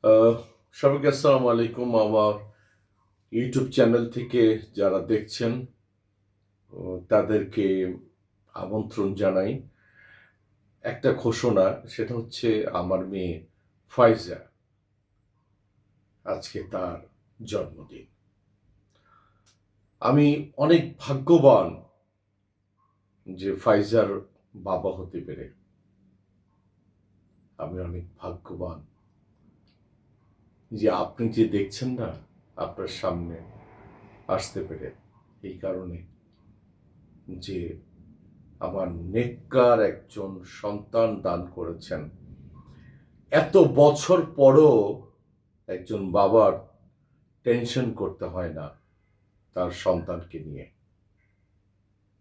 আহ, সবাইকে আসসালামু আলাইকুম। আমার ইউটিউব চ্যানেল থেকে যারা দেখছেন তাদেরকে আমন্ত্রণ জানাই। একটা ঘোষণা, সেটা হচ্ছে আমার মেয়ে ফাইজা, আজকে তার জন্মদিন। আমি অনেক ভাগ্যবান যে ফাইজার বাবা হতে পেরে। আমি অনেক ভাগ্যবান যে আপনি যে দেখছেন না, আপনার সামনে আসতে পেরে। এই কারণে যে আমার নেককার একজন সন্তান দান করেছেন। এত বছর পরও একজন বাবার টেনশন করতে হয় না তার সন্তানকে নিয়ে,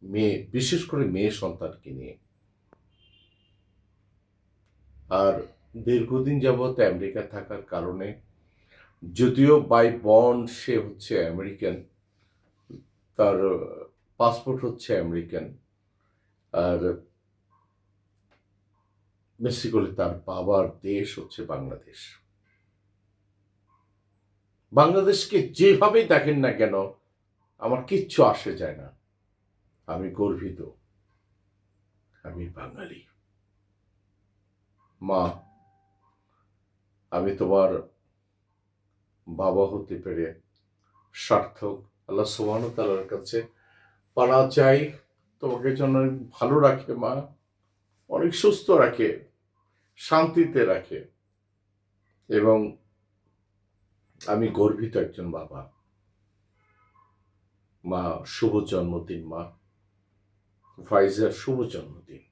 মেয়ে, বিশেষ করে মেয়ে সন্তানকে নিয়ে। আর দীর্ঘদিন যাবৎ আমেরিকা থাকার কারণে, যদিও বাই বন্ড সে হচ্ছে আমেরিকান, তার পাসপোর্ট হচ্ছে আমেরিকান, আর বেসিক্যালি তার বাবার দেশ হচ্ছে বাংলাদেশ। বাংলাদেশকে যেভাবেই দেখেন না কেন, আমার কিচ্ছু আসে যায় না। আমি গর্বিত, আমি বাঙালি। মা, আমি তোমার বাবা হতে পেরে সার্থক। আল্লাহ সুবহানাহু ওয়া তাআলার কাছে পানা চাই তোমাকে যেন অনেক ভালো রাখে মা, অনেক সুস্থ রাখে, শান্তিতে রাখে। এবং আমি গর্বিত একজন বাবা। মা, শুভ জন্মদিন মা, ফাইজার শুভ জন্মদিন।